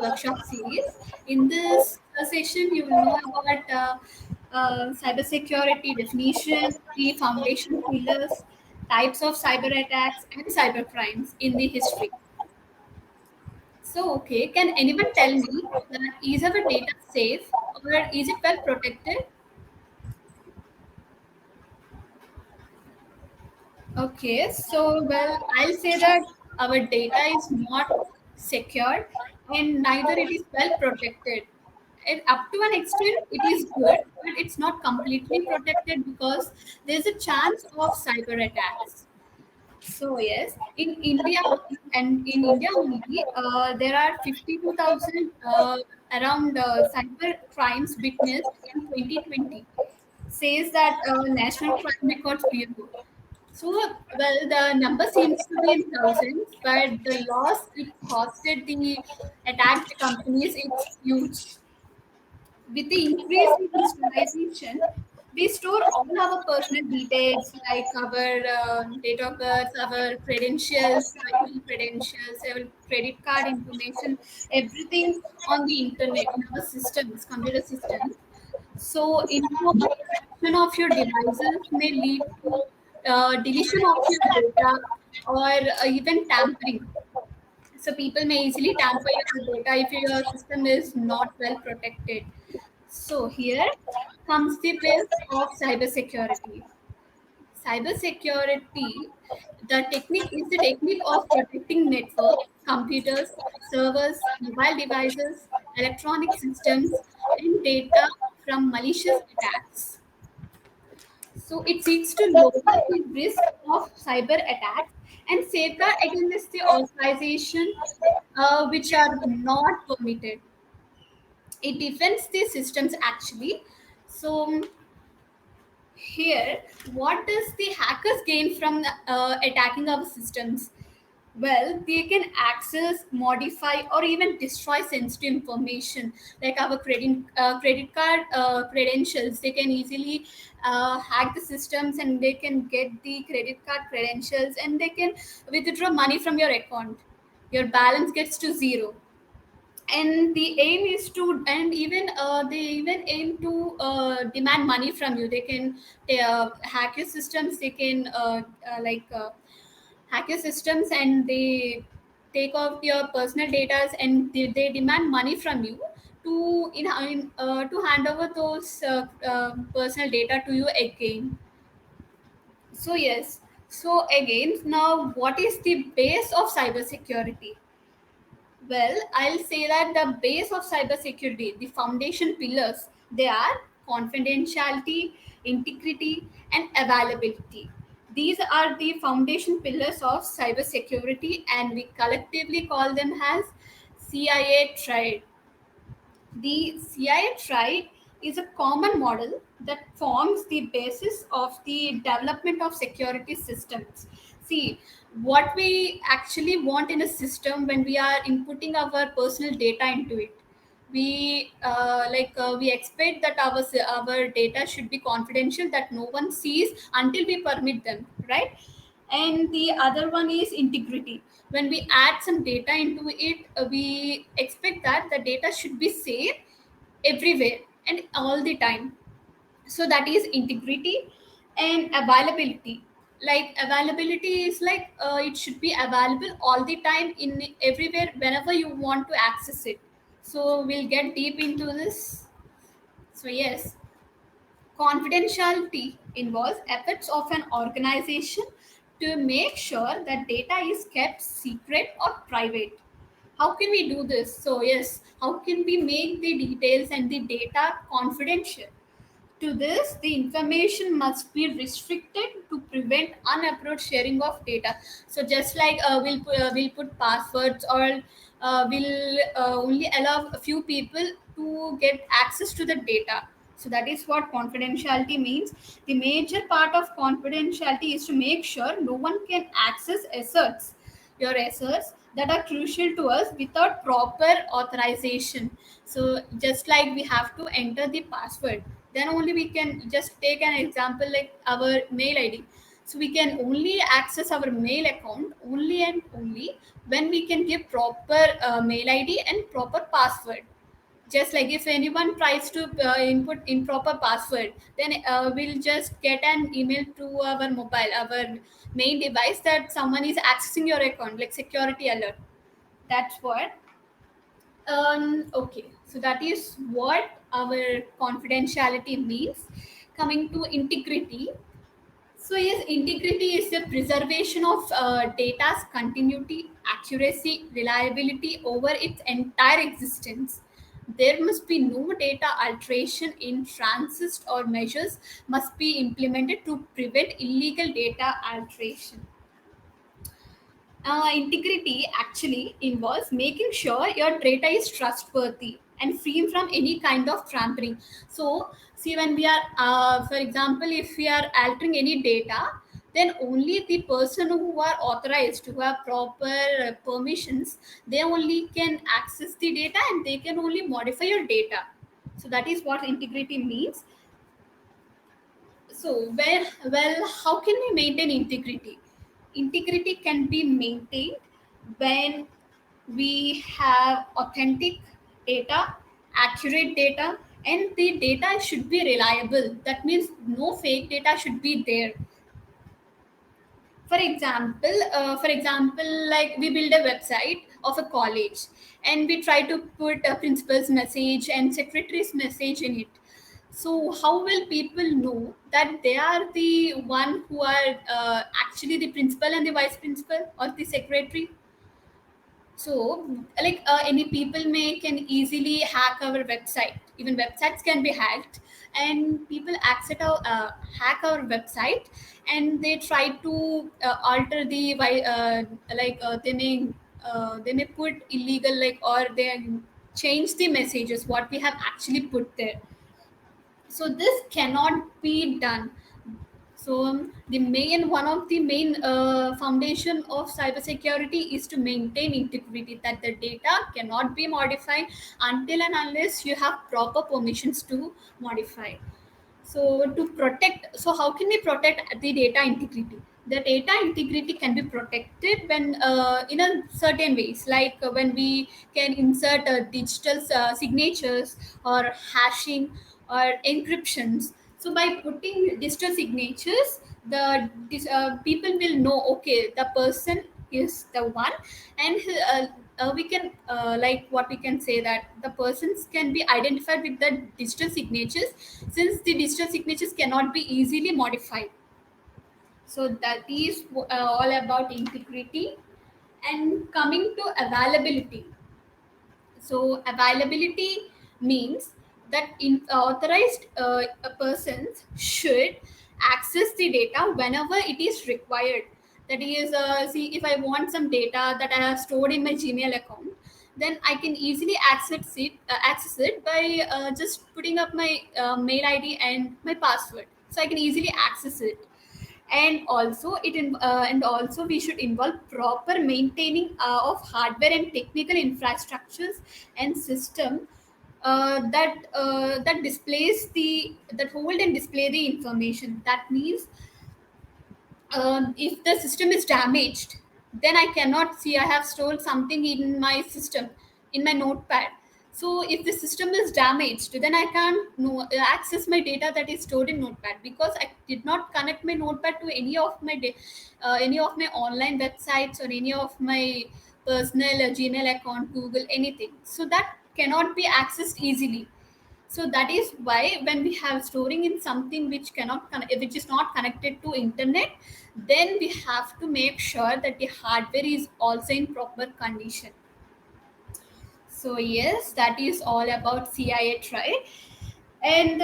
workshop series. In this session, you will know about cybersecurity definition, the foundation pillars, types of cyber attacks, and cyber crimes in the history. So, okay, can anyone tell me that is our data safe or is it well protected? Okay, so I'll say that our data is not secure and neither it is well protected. And up to an extent, it is good, but it's not completely protected because there's a chance of cyber attacks. So yes, in India and in India only, there are 52,000 around cyber crimes witnessed in 2020. Says that National Crime Records Bureau. So, the number seems to be in thousands, but the loss it costed the attacked companies it's huge. With the increase in digitalization, we store all our personal details like our date of birth, our credentials, our credentials, our credit card information, everything on the internet in our systems, computer systems. So, improper protection of your devices may lead to deletion of your data or even tampering. So, people may easily tamper your data if your system is not well protected. So, here comes the base of cybersecurity. Cybersecurity, the technique of protecting networks, computers, servers, mobile devices, electronic systems, and data from malicious attacks. So it seeks to lower the risk of cyber attacks and safeguard against the authorization which are not permitted. It defends the systems actually. So here, what does the hackers gain from attacking our systems? Well, they can access, modify, or even destroy sensitive information like our credit card credentials. They can easily hack the systems and they can get the credit card credentials and they can withdraw money from your account. Your balance gets to zero, and the aim is to, and even they even aim to demand money from you. They can hack your systems. They can hack your systems and they take off your personal data and they demand money from you to to hand over those personal data to you again. So yes, so again, now what is the base of cybersecurity? Well, I'll say that the base of cybersecurity, the foundation pillars, they are confidentiality, integrity, and availability. These are the foundation pillars of cybersecurity, and we collectively call them as CIA triad. The CIA triad is a common model that forms the basis of the development of security systems. See, what we actually want in a system when we are inputting our personal data into it, we expect that our data should be confidential, that no one sees until we permit them, right? And the other one is integrity. When we add some data into it, we expect that the data should be safe everywhere and all the time. So that is integrity. And availability, like availability is like it should be available all the time in everywhere whenever you want to access it. So we'll get deep into this. So yes, confidentiality involves efforts of an organization to make sure that data is kept secret or private. How can we do this? So, yes, how can we make the details and the data confidential? To this, the information must be restricted to prevent unapproved sharing of data. So, just like we'll put passwords, or we'll only allow a few people to get access to the data. So, that is what confidentiality means. The major part of confidentiality is to make sure no one can access assets, your assets that are crucial to us without proper authorization. So just like we have to enter the password, then only we can just take an example like our mail id. So we can only access our mail account only and only when we can give proper mail ID and proper password. Just like if anyone tries to input improper password, then we'll just get an email to our mobile, our main device, that someone is accessing your account, like security alert. That's what. Okay, so that is what our confidentiality means. Coming to integrity, so yes, integrity is the preservation of data's continuity, accuracy, reliability over its entire existence. There must be no data alteration in transit, or measures must be implemented to prevent illegal data alteration. Integrity actually involves making sure your data is trustworthy and free from any kind of tampering. So, see, when we are, for example, if we are altering any data, then only the person who are authorized, who have proper permissions, they only can access the data and they can only modify your data. So that is what integrity means. So, how can we maintain integrity? Integrity can be maintained when we have authentic data, accurate data, and the data should be reliable. That means no fake data should be there. For example, like we build a website of a college, and we try to put a principal's message and secretary's message in it. So how will people know that they are the one who are actually the principal and the vice principal, or the secretary? So, like any people may can easily hack our website. Even websites can be hacked, and people hack our website, and they try to alter the they may put illegal, like, or they change the messages what we have actually put there. So this cannot be done. So the main one of the main foundation of cybersecurity is to maintain integrity, that the data cannot be modified until and unless you have proper permissions to modify. So to protect, so how can we protect the data integrity? The data integrity can be protected when in a certain ways, like when we can insert digital signatures, or hashing, or encryptions. So by putting digital signatures, people will know, okay, the person is the one. And we can like what we can say, that the persons can be identified with the digital signatures, since the digital signatures cannot be easily modified. So that is all about integrity. And coming to availability, so availability means that in authorized persons should access the data whenever it is required. That is, see, if I want some data that I have stored in my Gmail account, then I can easily access it by just putting up my mail ID and my password. So I can easily access it. And also we should involve proper maintaining of hardware and technical infrastructures and system that displays the that hold and display the information. That means if the system is damaged, then I cannot see I have stored something in my system, in my notepad. So if the system is damaged, then I can't access my data that is stored in notepad, because I did not connect my notepad to any of my online websites, or any of my personal Gmail account, Google, anything. So that cannot be accessed easily. So that is why when we have storing in something which is not connected to internet, then we have to make sure that the hardware is also in proper condition. So yes, that is all about CIA trade. And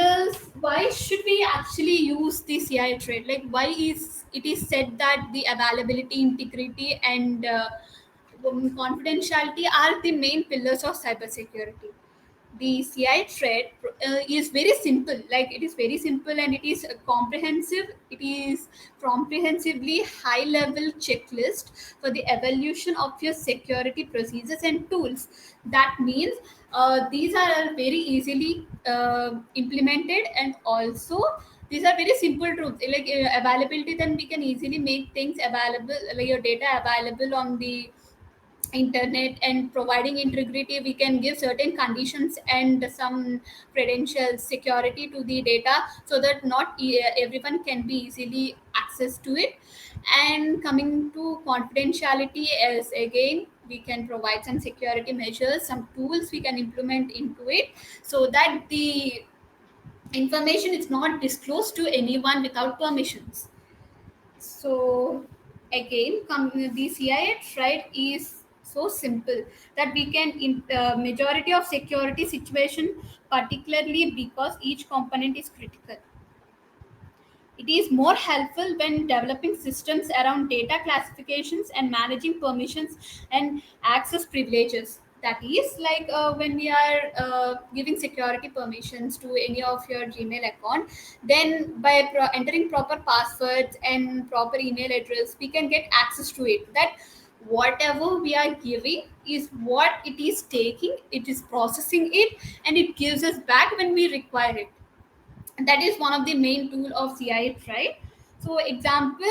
why should we actually use the CIA trade? Like, why is it is said that the availability, integrity, and confidentiality are the main pillars of cybersecurity? The CI thread is very simple. Like, it is very simple, and it is comprehensive. It is comprehensively high level checklist for the evolution of your security procedures and tools. That means these are very easily implemented, and also These are very simple truths. Like availability, then we can easily make things available, like your data available on the internet. And providing integrity, we can give certain conditions and some credentials, security to the data, so that not everyone can be easily access to it. And coming to confidentiality, as again we can provide some security measures, some tools we can implement into it, so that the information is not disclosed to anyone without permissions. So again, the CIA threat is so simple that we can in majority of security situation, particularly because each component is critical. It is more helpful when developing systems around data classifications and managing permissions and access privileges. That is like when we are giving security permissions to any of your Gmail account, then by entering proper passwords and proper email address, we can get access to it. That whatever we are giving is what it is taking, it is processing it, and it gives us back when we require it. That is one of the main tool of CIF, right? So example,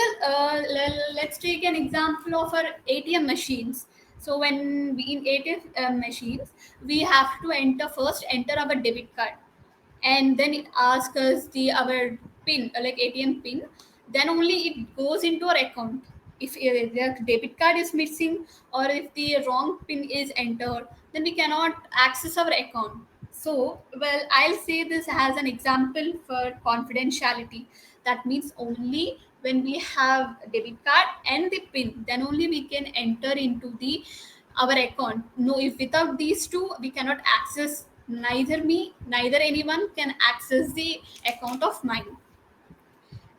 let's take an example of our ATM machines. So when we in ATM machines, we have to enter our debit card, and then it asks us the our pin, like ATM pin. Then only it goes into our account. If the debit card is missing, or if the wrong pin is entered, then we cannot access our account. So, well, I'll say this as an example for confidentiality. That means only when we have debit card and the pin, then only we can enter into the our account. No, if without these two, we cannot access, neither me, neither anyone can access the account of mine.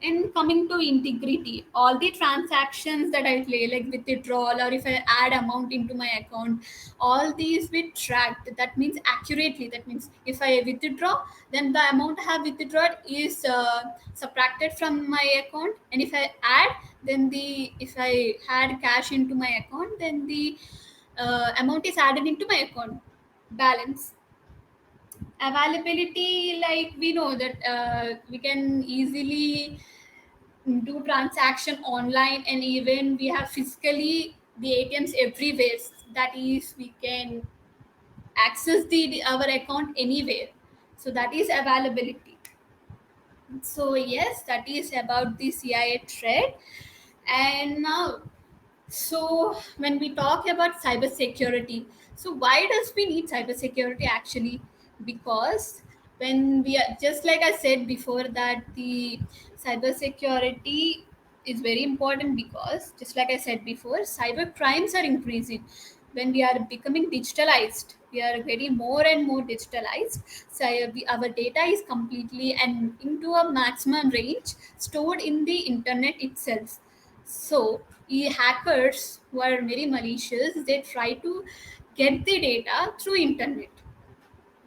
And coming to integrity, all the transactions that I play, like withdrawal, or if I add amount into my account, all these be tracked. That means accurately. That means if I withdraw, then the amount I have withdrawn is subtracted from my account, and if I add, then the if I had cash into my account, then the amount is added into my account balance. Availability, like we know that we can easily do transaction online, and even we have physically the ATMs everywhere. That is, we can access our account anywhere. So that is availability. So yes, that is about the CIA threat. And now, so when we talk about cybersecurity, so why does we need cybersecurity actually? Because when we are, just like I said before, that the cybersecurity is very important, because just like I said before, cyber crimes are increasing. When we are becoming digitalized, we are getting more and more digitalized. So our data is completely and into a maximum range stored in the internet itself. So hackers who are very malicious, they try to get the data through internet.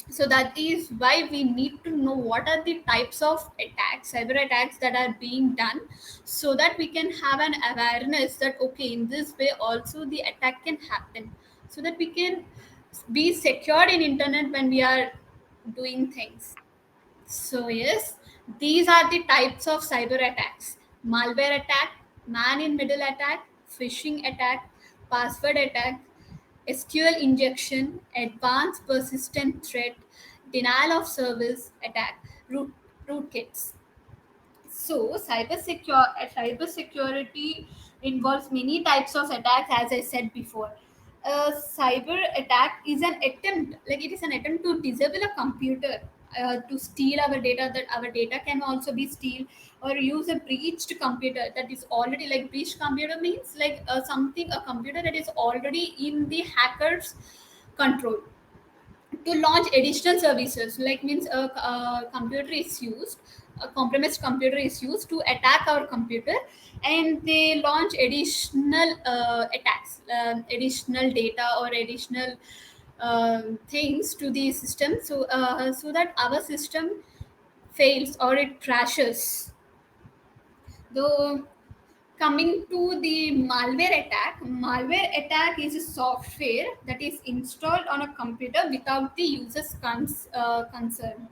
So that is why we need to know what are the types of attacks, cyber attacks that are being done, so that we can have an awareness that okay, in this way also the attack can happen, so that we can be secured in internet when we are doing things. So yes, these are the types of cyber attacks: malware attack, man in middle attack, phishing attack, password attack, SQL injection, advanced persistent threat, denial of service attack, rootkits. So, cybersecurity involves many types of attacks, as I said before. A cyber attack is an attempt, like it is an attempt to disable a computer, to steal our data. That our data can also be steal, or use a breached computer that is already, like breached computer means like something, a computer that is already in the hacker's control, to launch additional services, like means a computer is used, a compromised computer is used to attack our computer, and they launch additional attacks, additional data or additional things to the system, so that our system fails or it crashes. Though, coming to the malware attack is a software that is installed on a computer without the user's consent.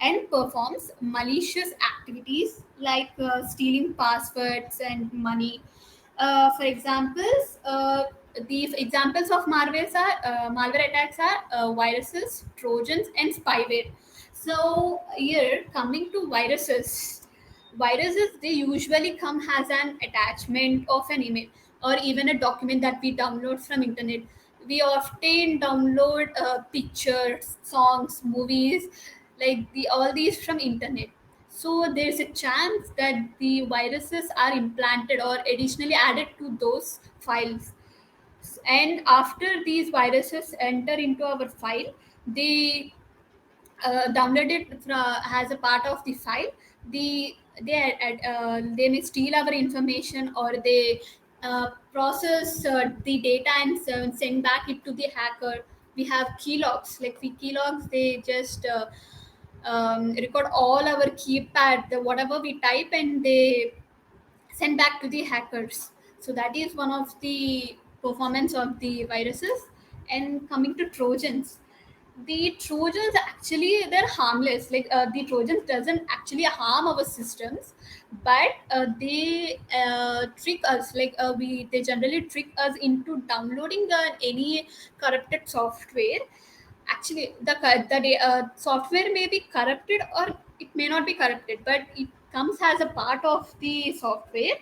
and performs malicious activities like stealing passwords and money. For examples, the examples of malware attacks are viruses, trojans, and spyware. So here, coming to viruses they usually come as an attachment of an email or even a document that we download from internet. We often download pictures, songs, movies, like the all these from internet. So there's a chance that the viruses are implanted or additionally added to those files. And after these viruses enter into our file, they download it as a part of the file. They may steal our information, or they process the data and send back it to the hacker. We have keylogs, like the keylogs, they just record all our keypad, whatever we type, and they send back to the hackers. So that is one of the performance of the viruses. And coming to trojans, the trojans actually they're harmless. Like the trojans doesn't actually harm our systems, but they trick us. Like we they generally trick us into downloading any corrupted software. Actually the software may be corrupted or it may not be corrupted, but it comes as a part of the software.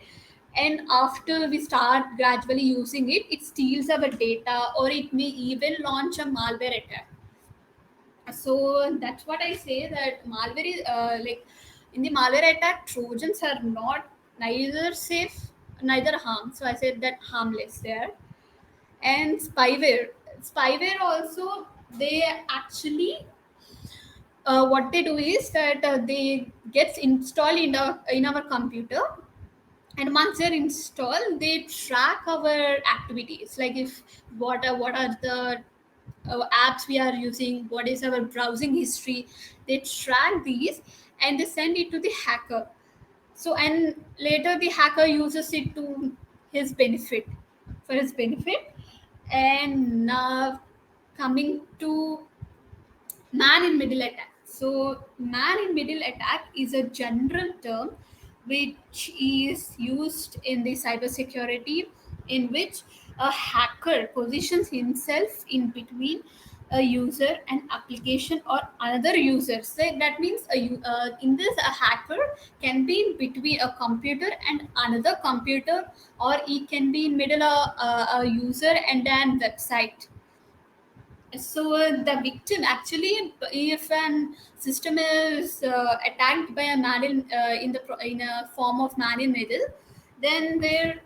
And after we start gradually using it, it steals our data, or it may even launch a malware attack. So that's what I say, that malware is like in the malware attack, trojans are not neither safe neither harm. So I said that harmless there. And spyware also, they actually what they do is that they gets installed in our computer. And once they're installed, they track our activities, like if what are the apps we are using, what is our browsing history. They track these and they send it to the hacker. So and later the hacker uses it to his benefit, for his benefit. And now coming to man in middle attack. So, man in middle attack is a general term which is used in the cybersecurity, in which a hacker positions himself in between a user and application or another user. So that means in this a hacker can be in between a computer and another computer, or he can be in middle a user and an website. So the victim actually, if an system is attacked by a man in a form of man in middle, then there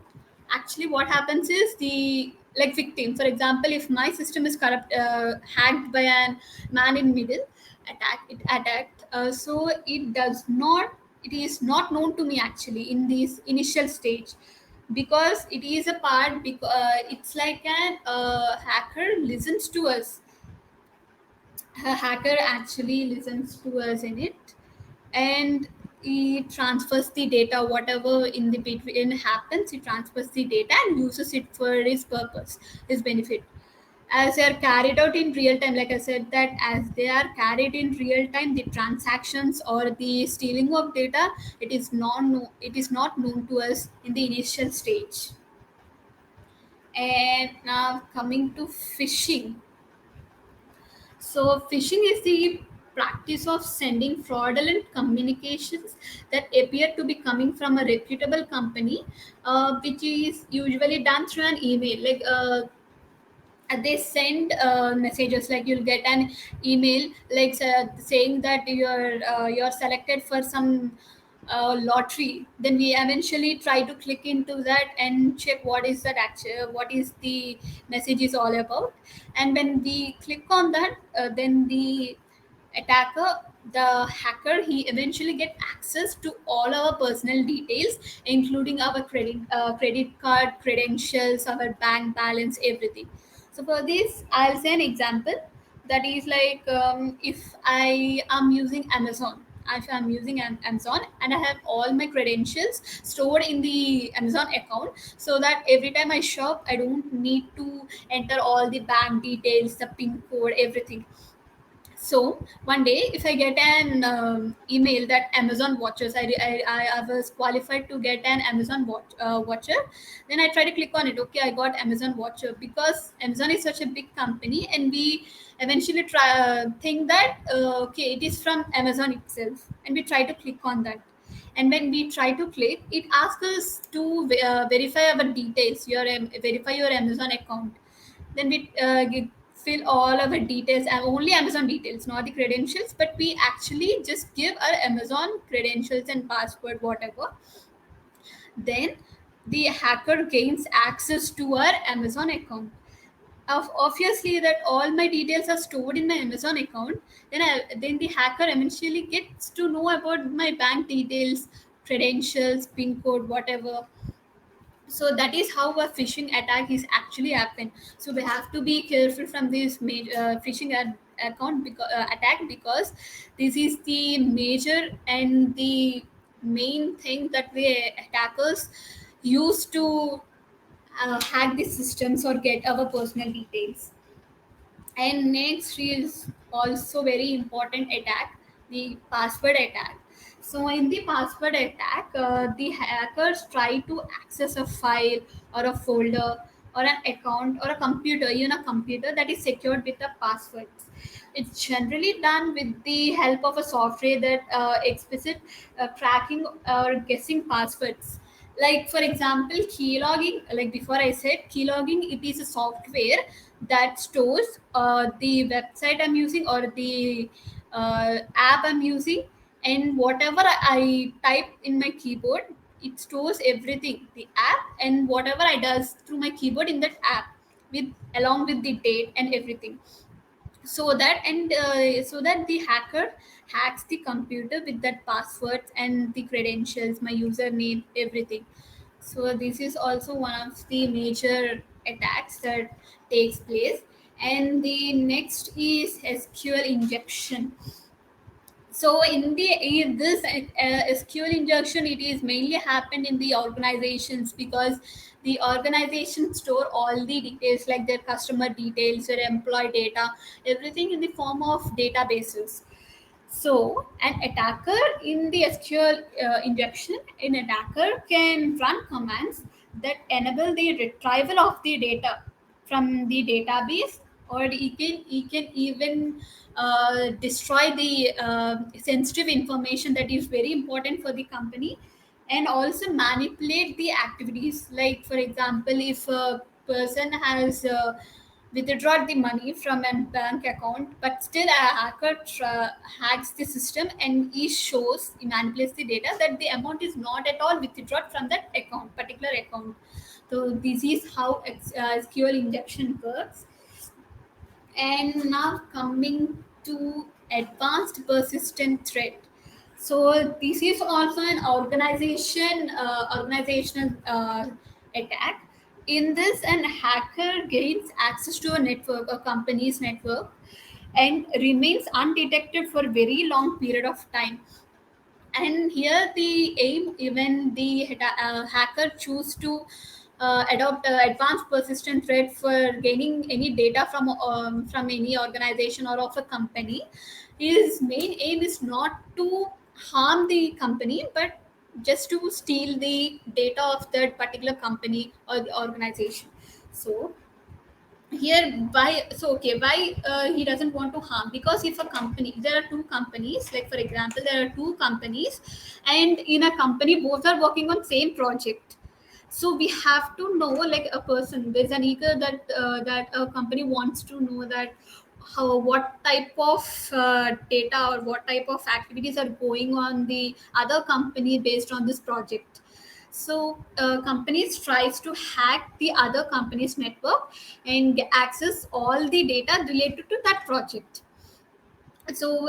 actually what happens is the like victim. For example, if my system is hacked by a man in middle, attacked, so it is not known to me actually in this initial stage, because it is a part because it's like an hacker listens to us. A hacker actually listens to us in it, and he transfers the data, whatever in the between happens, he transfers the data and uses it for his purpose, his benefit. As they are carried out in real time, like I said, that as they are carried in real time, the transactions or the stealing of data, it is not known to us in the initial stage. And now coming to phishing. So, phishing is the practice of sending fraudulent communications that appear to be coming from a reputable company, which is usually done through an email. Like they send messages, like you'll get an email like saying that you're selected for some lottery. Then we eventually try to click into that and check what is that actually, what is the message is all about. And when we click on that, then the attacker, the hacker, he eventually get access to all our personal details, including our credit card credentials, our bank balance, everything. So for this, I'll say an example. That is like if I am using Amazon. If I'm using Amazon and I have all my credentials stored in the Amazon account, so that every time I shop, I don't need to enter all the bank details, the pin code, everything. So one day if I get an email that Amazon watches, I was qualified to get an Amazon watcher. Then I try to click on it. Okay, I got Amazon watcher because Amazon is such a big company, and we eventually try think that okay, it is from Amazon itself, and we try to click on that. And when we try to click, it asks us to verify our details, verify your Amazon account. Then we fill all our details, and only Amazon details, not the credentials, but we actually just give our Amazon credentials and password, whatever. Then the hacker gains access to our Amazon account. Obviously that all my details are stored in my Amazon account. Then the hacker eventually gets to know about my bank details, credentials, pin code, whatever. So that is how a phishing attack is actually happen. So we have to be careful from this phishing account attack, because this is the major and the main thing that the attackers use to hack the systems or get our personal details. And next is also very important attack, the password attack. So in the password attack, the hackers try to access a file or a folder or an account or a computer, even a computer that is secured with a password. It's generally done with the help of a software that explicit cracking or guessing passwords. Like for example, keylogging. Like before I said, keylogging. It is a software that stores the website I'm using or the app I'm using, and whatever I type in my keyboard, it stores everything, the app and whatever I does through my keyboard in that app, with along with the date and everything. So that the hacker hacks the computer with that passwords and the credentials, my username, everything. So this is also one of the major attacks that takes place. And the next is SQL injection. So in this SQL injection, it is mainly happened in the organizations, because the organization store all the details like their customer details, their employee data, everything in the form of databases. So, an attacker in the SQL injection, an attacker can run commands that enable the retrieval of the data from the database, or he can even destroy the sensitive information that is very important for the company, and also manipulate the activities. Like for example, if a person has withdraw the money from a bank account, but still a hacker hacks the system, and he shows, he manipulates the data that the amount is not at all withdrawn from that account, particular account. So this is how SQL injection works. And now coming to advanced persistent threat. So this is also an organizational attack. In this, an hacker gains access to a network, a company's network, and remains undetected for a very long period of time. And here the aim, even the hacker choose to adopt advanced persistent threat for gaining any data from any organization or of a company. His main aim is not to harm the company, but just to steal the data of that particular company or the organization. So here why, so okay, why he doesn't want to harm? Because if a company, there are two companies, like for example there are two companies, and in a company both are working on same project. So we have to know, like a person, there's an eager that a company wants to know that how, what type of data or what type of activities are going on the other company based on this project. So companies tries to hack the other company's network and access all the data related to that project. So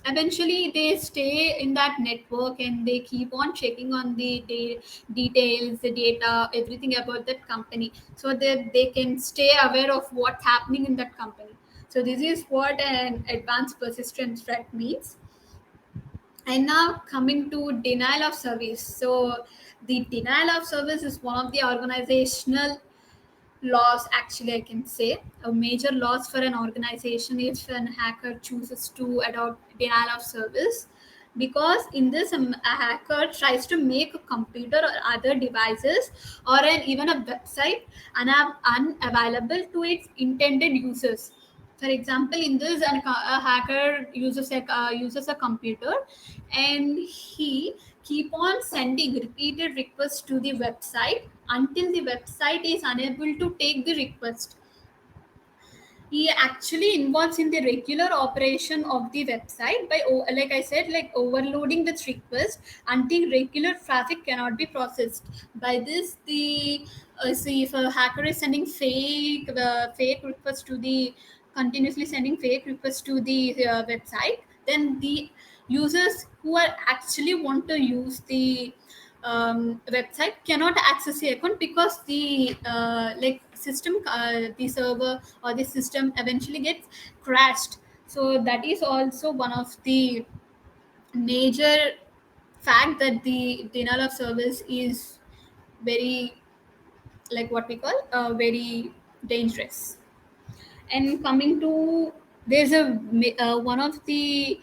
eventually they stay in that network, and they keep on checking on the details, the data, everything about that company, so that they can stay aware of what's happening in that company. So this is what an advanced persistent threat means. And now coming to denial of service. So the denial of service is one of the organizational loss, actually I can say a major loss for an organization if an hacker chooses to adopt denial of service, because in this a hacker tries to make a computer or other devices or even a website unavailable to its intended users. For example, in this a hacker uses a computer, and he keep on sending repeated requests to the website until the website is unable to take the request. He actually involves in the regular operation of the website by like I said, like overloading the request until regular traffic cannot be processed. By this, the see if a hacker is sending fake requests to the continuously sending fake requests to the website, then the users who are actually want to use the website cannot access the account, because the like system the server or the system eventually gets crashed. So that is also one of the major fact that the denial of service is very, like what we call very dangerous. And coming to, there's one of the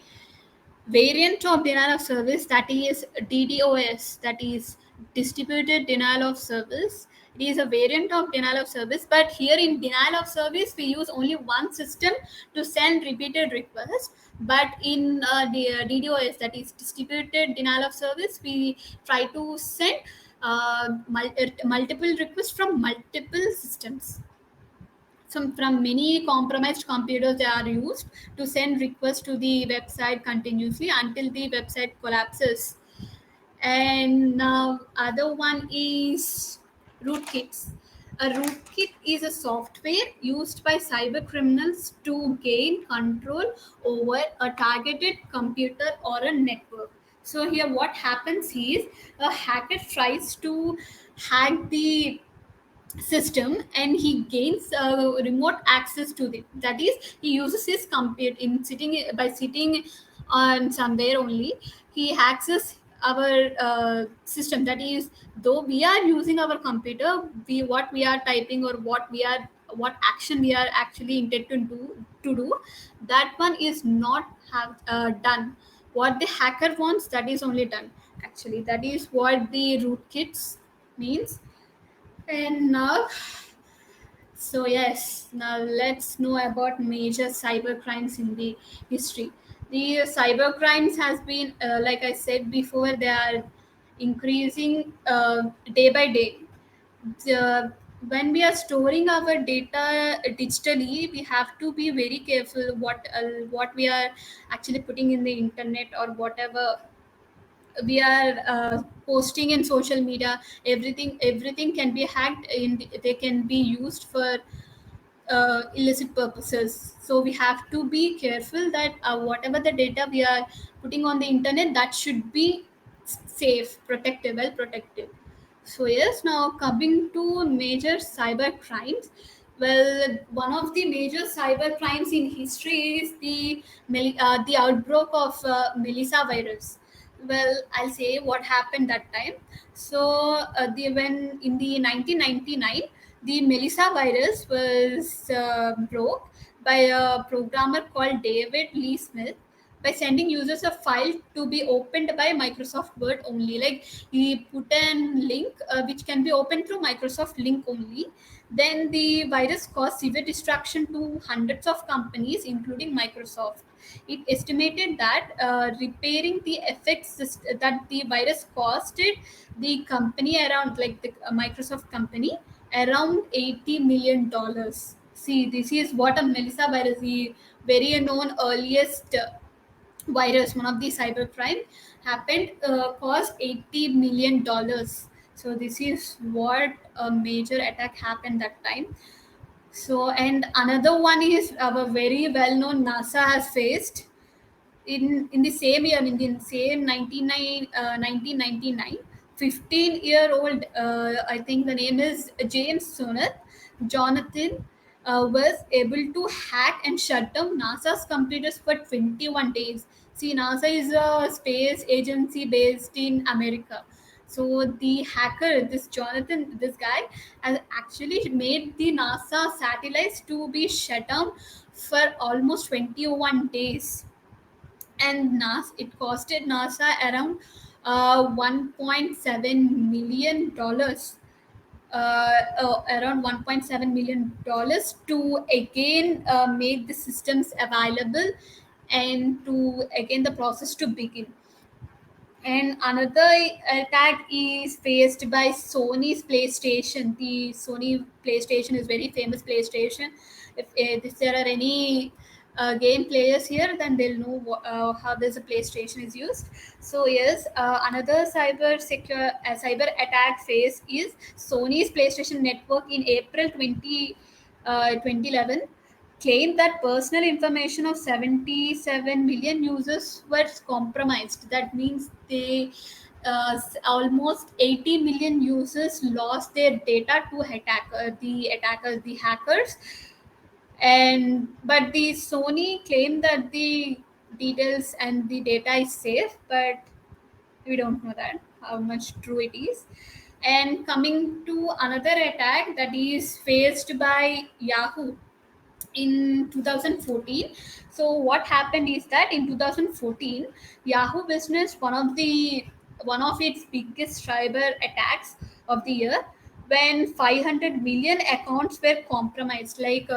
variant of denial of service, that is DDoS, that is distributed denial of service. It is a variant of denial of service, but here in denial of service we use only one system to send repeated requests. But in the DDoS, that is distributed denial of service, we try to send multiple requests from multiple systems. From many compromised computers, they are used to send requests to the website continuously until the website collapses. And now other one is rootkits. A rootkit is a software used by cyber criminals to gain control over a targeted computer or a network. So here what happens is a hacker tries to hack the system, and he gains remote access to them. That is, he uses his computer in sitting by sitting on somewhere only. He accesses our system. That is, though we are using our computer, we what we are typing or what action we are actually intended to do, that one is not have done. What the hacker wants, that is only done. Actually, that is what the rootkits means. And now, so yes, now let's know about major cyber crimes in the history. The cyber crimes has been, like I said before, they are increasing day by day. When we are storing our data digitally, we have to be very careful what we are actually putting in the internet or whatever we are posting in social media. Everything can be hacked, and they can be used for illicit purposes. So we have to be careful that whatever the data we are putting on the internet, that should be safe, protected, well protected. So yes, now coming to major cyber crimes. Well, one of the major cyber crimes in history is the outbreak of Melissa virus. Well, I'll say what happened that time. So the when in the 1999, the Melissa virus was broke by a programmer called David Lee Smith by sending users a file to be opened by Microsoft Word only. Like, he put a link which can be opened through Microsoft link only. Then the virus caused severe destruction to hundreds of companies, including Microsoft. It estimated that repairing the effects that the virus costed the company around, like the Microsoft company, around $80 million. See, this is what a Melissa virus, the very known earliest virus, one of the cyber crime happened, cost $80 million. So this is what a major attack happened that time. So, and another one is our very well known NASA has faced in the same year, in the same 1999, 15-year-old, I think the name is James Jonathan, was able to hack and shut down NASA's computers for 21 days. See, NASA is a space agency based in America. So the hacker, this Jonathan, this guy, has actually made the NASA satellites to be shut down for almost 21 days. And NASA, it costed NASA around 1.7 million dollars, around 1.7 million dollars to again make the systems available and to again the process to begin. And another attack is faced by Sony's PlayStation. The Sony PlayStation is very famous PlayStation. If there are any game players here, then they'll know how this PlayStation is used. So yes, another cyber attack phase is Sony's PlayStation network in April 2011 claimed that personal information of 77 million users was compromised. That means almost 80 million users lost their data to the hackers. And but the Sony claimed that the details and the data is safe, but we don't know that how much true it is. And coming to another attack that is faced by Yahoo in 2014. So what happened is that in 2014, Yahoo witnessed one of its biggest cyber attacks of the year, when 500 million accounts were compromised. Like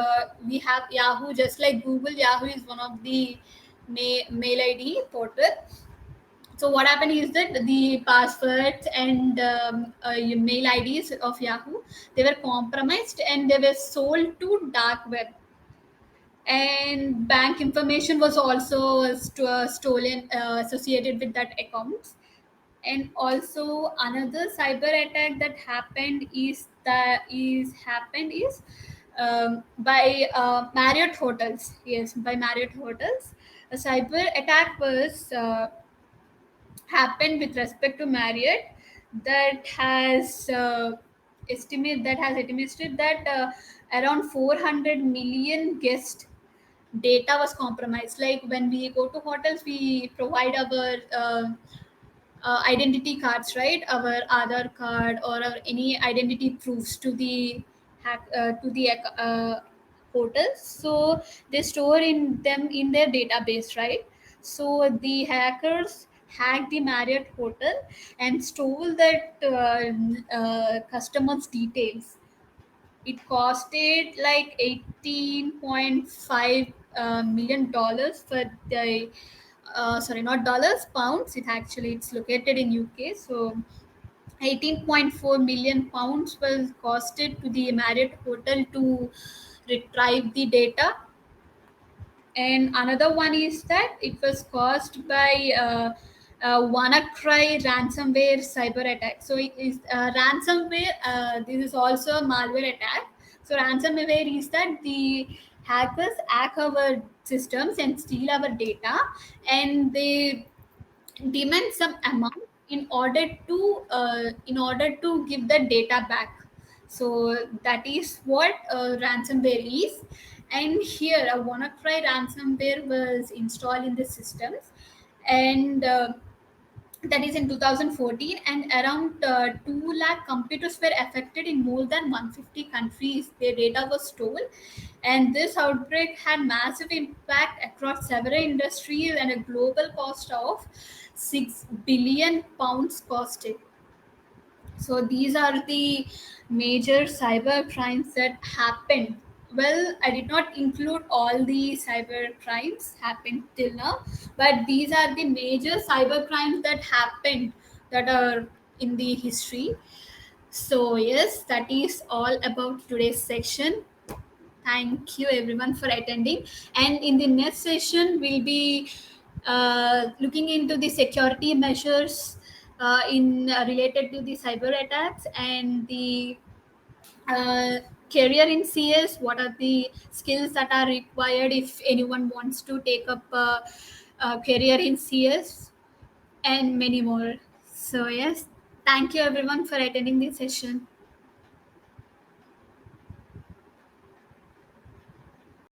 we have Yahoo, just like Google, Yahoo is one of the mail ID portal. So what happened is that the passwords and your mail IDs of Yahoo, they were compromised and they were sold to dark web. And bank information was also stolen associated with that account. And also another cyber attack that happened is by Marriott hotels. Yes, by Marriott hotels, a cyber attack was happened with respect to Marriott, that has estimated that around 400 million guest data was compromised. Like when we go to hotels, we provide our identity cards, right? Our Aadhaar card or our any identity proofs to the hotels. So they store in them in their database, right? So the hackers hacked the Marriott hotel and stole that customers' details. It costed like 18.5 million dollars for the sorry, not dollars, pounds. It's located in UK. So 18.4 million pounds was costed to the Marriott hotel to retrieve the data. And another one is that it was caused by WannaCry ransomware cyber attack. So it is ransomware. This is also a malware attack. So ransomware is that the hackers hack our systems and steal our data, and they demand some amount in order to give the data back. So that is what ransomware is. And here a WannaCry ransomware was installed in the systems, and that is in 2014, and around 2 lakh computers were affected in more than 150 countries. Their data was stolen, and this outbreak had massive impact across several industries and a global cost of 6 billion pounds costed. So these are the major cyber crimes that happened. Well, I did not include all the cyber crimes happened till now, but these are the major cyber crimes that happened, that are in the history. So yes, that is all about today's section. Thank you everyone for attending. And in the next session, we'll be looking into the security measures in related to the cyber attacks, and the uh, career in CS. What are the skills that are required if anyone wants to take up a career in CS, and many more. So yes, thank you everyone for attending this session.